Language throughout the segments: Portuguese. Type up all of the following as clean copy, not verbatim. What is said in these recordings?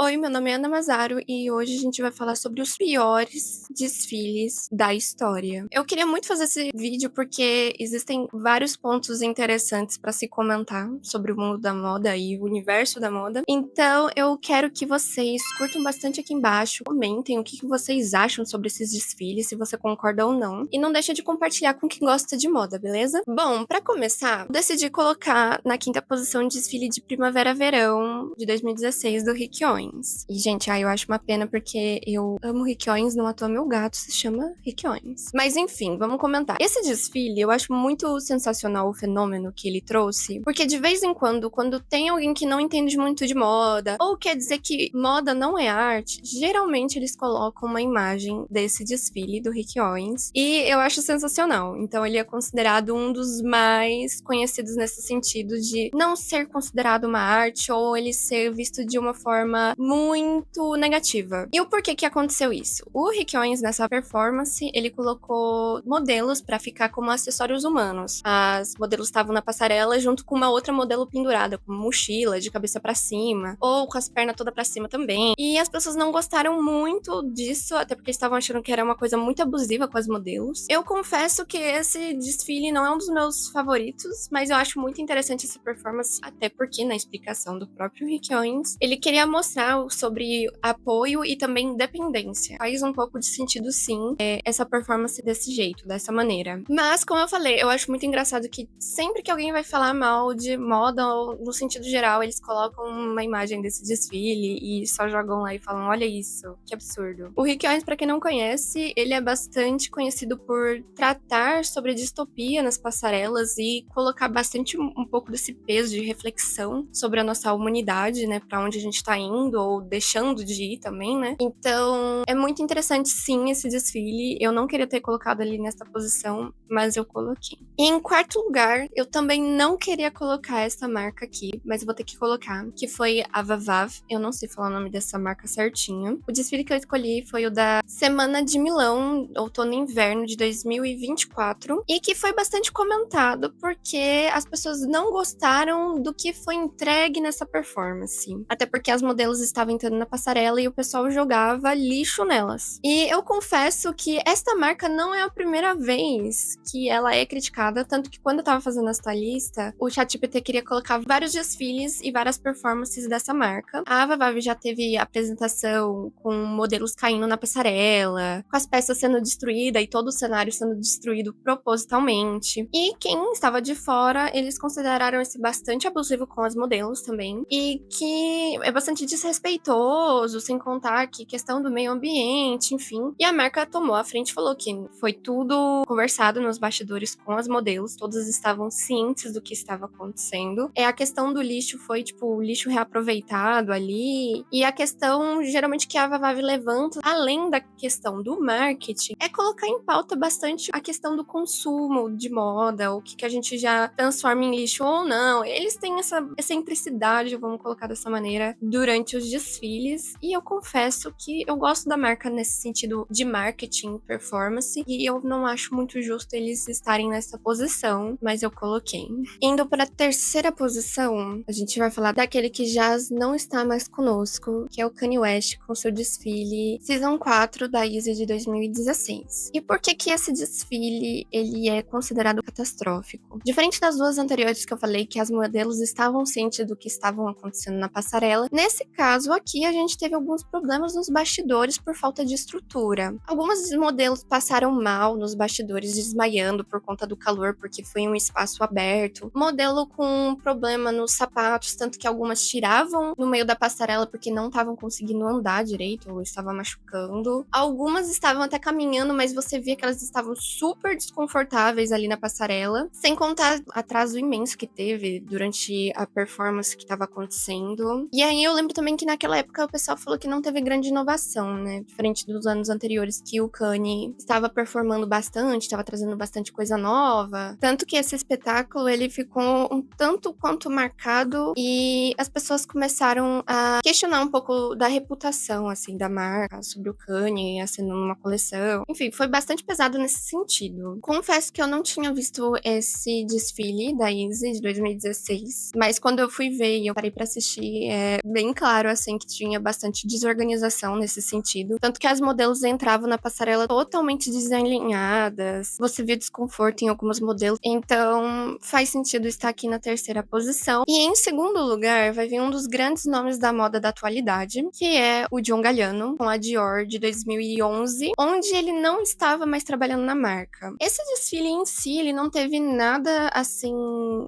Oi, meu nome é Ana Mazaro e hoje a gente vai falar sobre os piores desfiles da história. Eu queria muito fazer esse vídeo porque existem vários pontos interessantes para se comentar sobre o mundo da moda e o universo da moda. Então, eu quero que vocês curtam bastante aqui embaixo, comentem o que vocês acham sobre esses desfiles, se você concorda ou não, e não deixa de compartilhar com quem gosta de moda, beleza? Bom, para começar, eu decidi colocar na quinta posição o desfile de primavera-verão de 2016 do Rick Owens. E, gente, eu acho uma pena porque eu amo Rick Owens, não à toa meu gato se chama Rick Owens. Mas enfim, vamos comentar. Esse desfile, eu acho muito sensacional o fenômeno que ele trouxe, porque de vez em quando tem alguém que não entende muito de moda, ou quer dizer que moda não é arte, geralmente eles colocam uma imagem desse desfile do Rick Owens, e eu acho sensacional. Então ele é considerado um dos mais conhecidos nesse sentido de não ser considerado uma arte, ou ele ser visto de uma forma muito negativa. E o porquê que aconteceu isso? O Rick Owens, nessa performance, ele colocou modelos pra ficar como acessórios humanos. As modelos estavam na passarela junto com uma outra modelo pendurada, com mochila, de cabeça pra cima, ou com as pernas todas pra cima também. E as pessoas não gostaram muito disso, até porque estavam achando que era uma coisa muito abusiva com as modelos. Eu confesso que esse desfile não é um dos meus favoritos, mas eu acho muito interessante essa performance, até porque na explicação do próprio Rick Owens, ele queria mostrar sobre apoio e também dependência. Faz um pouco de sentido, sim, essa performance desse jeito, dessa maneira. Mas, como eu falei, eu acho muito engraçado que sempre que alguém vai falar mal de moda, ou no sentido geral, eles colocam uma imagem desse desfile e só jogam lá e falam, olha isso, que absurdo. O Rick Owens, pra quem não conhece, ele é bastante conhecido por tratar sobre a distopia nas passarelas e colocar bastante um pouco desse peso de reflexão sobre a nossa humanidade, né, pra onde a gente tá indo, ou deixando de ir também, né? Então, é muito interessante, sim, esse desfile. Eu não queria ter colocado ali nessa posição, mas eu coloquei. E em quarto lugar, eu também não queria colocar essa marca aqui, mas eu vou ter que colocar, que foi a Vavav. Eu não sei falar o nome dessa marca certinho. O desfile que eu escolhi foi o da Semana de Milão, outono e inverno de 2024, e que foi bastante comentado porque as pessoas não gostaram do que foi entregue nessa performance. Até porque as modelos estavam entrando na passarela e o pessoal jogava lixo nelas. E eu confesso que esta marca não é a primeira vez que ela é criticada, tanto que quando eu tava fazendo esta lista, o ChatGPT queria colocar vários desfiles e várias performances dessa marca. A Vavav já teve apresentação com modelos caindo na passarela, com as peças sendo destruídas e todo o cenário sendo destruído propositalmente. E quem estava de fora, eles consideraram esse bastante abusivo com as modelos também, e que é bastante desrespeitoso, sem contar que questão do meio ambiente, enfim. E a marca tomou a frente e falou que foi tudo conversado nos bastidores com as modelos, todas estavam cientes do que estava acontecendo. A questão do lixo foi, tipo, lixo reaproveitado ali, e a questão, geralmente, que a Vavav levanta, além da questão do marketing, é colocar em pauta bastante a questão do consumo de moda, o que a gente já transforma em lixo ou não. Eles têm essa excentricidade, vamos colocar dessa maneira, durante os desfiles, e eu confesso que eu gosto da marca nesse sentido de marketing, performance, e eu não acho muito justo eles estarem nessa posição, mas eu coloquei. Indo para a terceira posição, a gente vai falar daquele que já não está mais conosco, que é o Kanye West com seu desfile Season 4 da Yeezy de 2016. E por que esse desfile ele é considerado catastrófico? Diferente das duas anteriores que eu falei, que as modelos estavam cientes do que estavam acontecendo na passarela, nesse caso aqui a gente teve alguns problemas nos bastidores por falta de estrutura. Algumas modelos passaram mal nos bastidores, desmaiando por conta do calor, porque foi um espaço aberto. Modelo com problema nos sapatos, tanto que algumas tiravam no meio da passarela porque não estavam conseguindo andar direito ou estava machucando. Algumas estavam até caminhando, mas você via que elas estavam super desconfortáveis ali na passarela, sem contar atraso imenso que teve durante a performance que estava acontecendo. E aí eu lembro também que naquela época o pessoal falou que não teve grande inovação, né? Diferente dos anos anteriores, que o Kanye estava performando bastante, estava trazendo bastante coisa nova. Tanto que esse espetáculo, ele ficou um tanto quanto marcado, e as pessoas começaram a questionar um pouco da reputação, assim, da marca, sobre o Kanye assinando uma coleção. Enfim, foi bastante pesado nesse sentido. Confesso que eu não tinha visto esse desfile da Yeezy de 2016, mas quando eu fui ver e eu parei pra assistir, é bem claro, assim, que tinha bastante desorganização nesse sentido. Tanto que as modelos entravam na passarela totalmente desalinhadas. Você via desconforto em alguns modelos. Então, faz sentido estar aqui na terceira posição. E em segundo lugar, vai vir um dos grandes nomes da moda da atualidade, que é o John Galliano, com a Dior de 2011, onde ele não estava mais trabalhando na marca. Esse desfile em si, ele não teve nada, assim,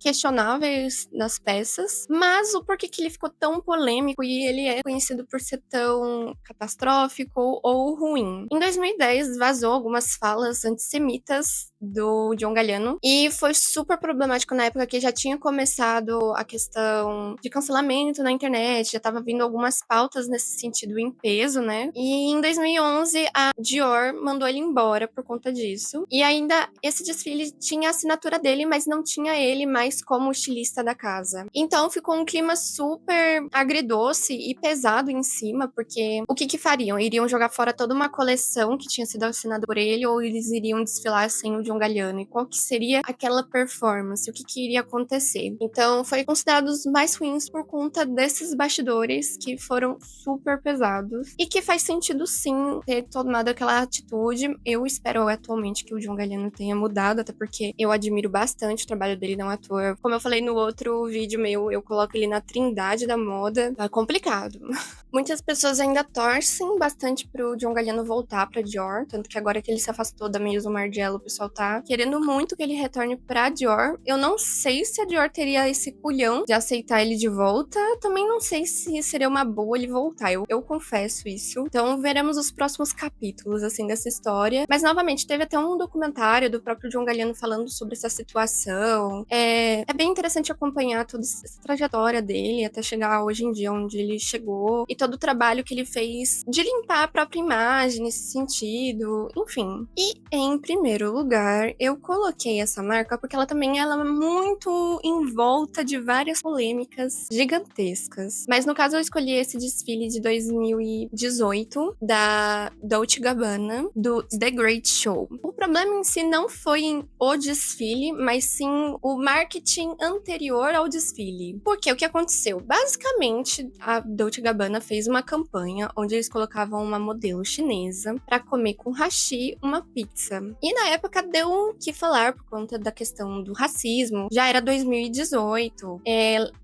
questionáveis nas peças, mas o porquê que ele ficou tão polêmico e ele é conhecido por ser tão catastrófico ou ruim. Em 2010, vazou algumas falas antissemitas do John Galliano e foi super problemático na época que já tinha começado a questão de cancelamento na internet, já tava vindo algumas pautas nesse sentido em peso, né? E em 2011 a Dior mandou ele embora por conta disso. E ainda esse desfile tinha a assinatura dele, mas não tinha ele mais como estilista da casa. Então ficou um clima super agridoce e pesado em cima, porque o que fariam? Iriam jogar fora toda uma coleção que tinha sido assinada por ele ou eles iriam desfilar sem o John Galliano? E qual que seria aquela performance? O que iria acontecer? Então foi considerado os mais ruins por conta desses bastidores que foram super pesados e que faz sentido sim ter tomado aquela atitude. Eu espero atualmente que o John Galliano tenha mudado, até porque eu admiro bastante o trabalho dele, não à toa. Como eu falei no outro vídeo meu, eu coloco ele na trindade da moda. Tá complicado. Muitas pessoas ainda torcem bastante pro John Galliano voltar pra Dior, tanto que agora que ele se afastou da Maison Margiela, o pessoal tá querendo muito que ele retorne pra Dior. Eu não sei se a Dior teria esse culhão de aceitar ele de volta. Também não sei se seria uma boa ele voltar. Eu confesso isso. Então veremos os próximos capítulos, assim, dessa história. Mas, novamente, teve até um documentário do próprio John Galliano falando sobre essa situação. É bem interessante acompanhar toda essa trajetória dele até chegar hoje em dia onde ele chegou e todo o trabalho que ele fez de limpar a própria imagem nesse sentido, enfim. E, em primeiro lugar, eu coloquei essa marca porque ela também é muito em volta de várias polêmicas gigantescas. Mas, no caso, eu escolhi esse desfile de 2018 da Dolce & Gabbana, do The Great Show. O problema em si não foi o desfile, mas sim o marketing anterior ao desfile. Porque o que aconteceu? Basicamente, a Dolce & Gabbana fez uma campanha onde eles colocavam uma modelo chinesa para comer com hashi uma pizza. E na época deu o que falar por conta da questão do racismo. Já era 2018.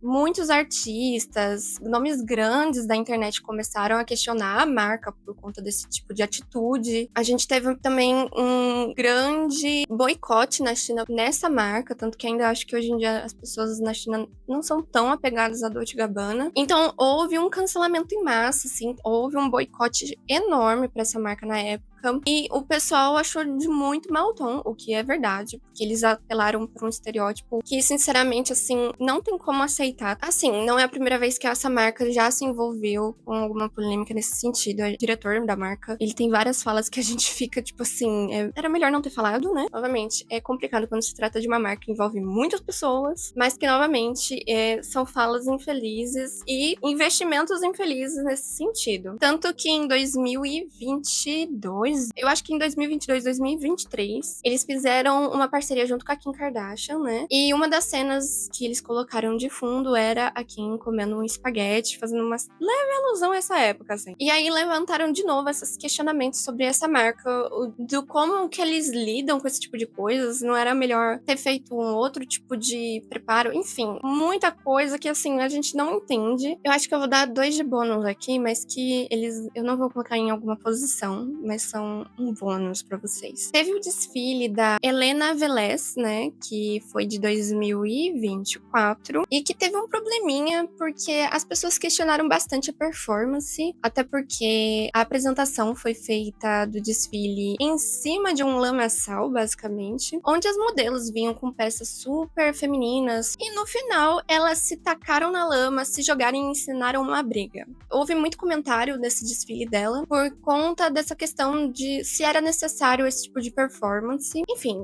Muitos artistas, nomes grandes da internet começaram a questionar a marca por conta desse tipo de atitude. A gente teve também um grande boicote na China nessa marca, tanto que ainda acho que hoje em dia as pessoas na China não são tão apegadas à Dolce & Gabbana. Então houve um cancelamento em massa, assim, houve um boicote enorme para essa marca na época. E o pessoal achou de muito mau tom, o que é verdade, porque eles apelaram para um estereótipo que, sinceramente, assim, não tem como aceitar. Assim, não é a primeira vez que essa marca já se envolveu com alguma polêmica nesse sentido. O diretor da marca, ele tem várias falas que a gente fica, tipo assim, era melhor não ter falado, né? Novamente, é complicado quando se trata de uma marca que envolve muitas pessoas, mas que, novamente, são falas infelizes e investimentos infelizes nesse sentido. Tanto que em 2022, eu acho que em 2022, 2023, eles fizeram uma parceria junto com a Kim Kardashian, né? E uma das cenas que eles colocaram de fundo era a Kim comendo um espaguete, fazendo uma leve alusão a essa época, assim. E aí levantaram de novo esses questionamentos sobre essa marca, do como que eles lidam com esse tipo de coisas. Não era melhor ter feito um outro tipo de preparo? Enfim, muita coisa que, assim, a gente não entende. Eu acho que eu vou dar 2 de bônus aqui, mas que eu não vou colocar em alguma posição, mas são um bônus pra vocês. Teve o desfile da Helena Velez, né, que foi de 2024, e que teve um probleminha, porque as pessoas questionaram bastante a performance, até porque a apresentação foi feita do desfile em cima de um lamaçal, basicamente, onde as modelos vinham com peças super femininas, e no final elas se tacaram na lama, se jogaram e ensinaram uma briga. Houve muito comentário nesse desfile dela, por conta dessa questão de se era necessário esse tipo de performance. Enfim,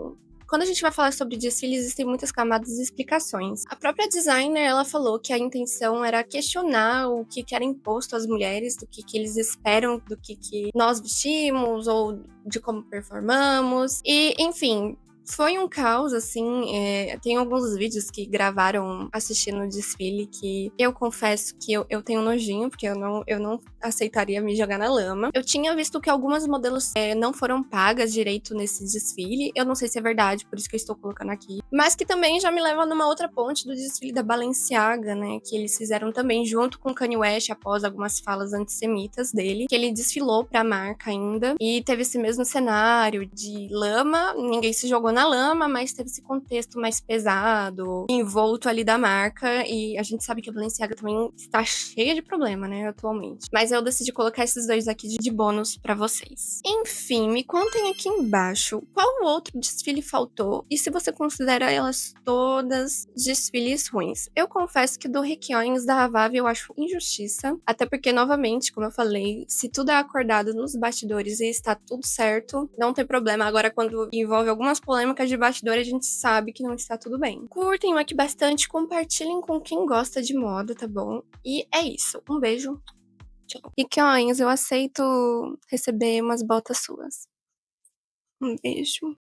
quando a gente vai falar sobre desfile, existem muitas camadas e explicações. A própria designer, ela falou que a intenção era questionar o que era imposto às mulheres, do que eles esperam, do que nós vestimos, ou de como performamos. E, enfim, Foi um caos, assim, tem alguns vídeos que gravaram assistindo o desfile que eu confesso que eu tenho nojinho, porque eu não aceitaria me jogar na lama. Eu tinha visto que algumas modelos não foram pagas direito nesse desfile. Eu não sei se é verdade, por isso que eu estou colocando aqui. Mas que também já me leva numa outra ponte do desfile da Balenciaga, né? Que eles fizeram também junto com Kanye West após algumas falas antissemitas dele, que ele desfilou pra marca ainda. E teve esse mesmo cenário de lama, ninguém se jogou na lama, mas teve esse contexto mais pesado, envolto ali da marca. E a gente sabe que a Balenciaga também está cheia de problema, né, atualmente. Mas eu decidi colocar esses dois aqui de bônus pra vocês. Enfim, me contem aqui embaixo qual outro desfile faltou e se você considera elas todas desfiles ruins. Eu confesso que do Requiones da Avave eu acho injustiça, até porque, novamente, como eu falei, se tudo é acordado nos bastidores e está tudo certo, não tem problema. Agora, quando envolve algumas polêmicas de bastidores, a gente sabe que não está tudo bem. Curtem o aqui bastante, compartilhem com quem gosta de moda, tá bom? E é isso. Um beijo. Tchau. E Requiones, eu aceito receber umas botas suas. Um beijo.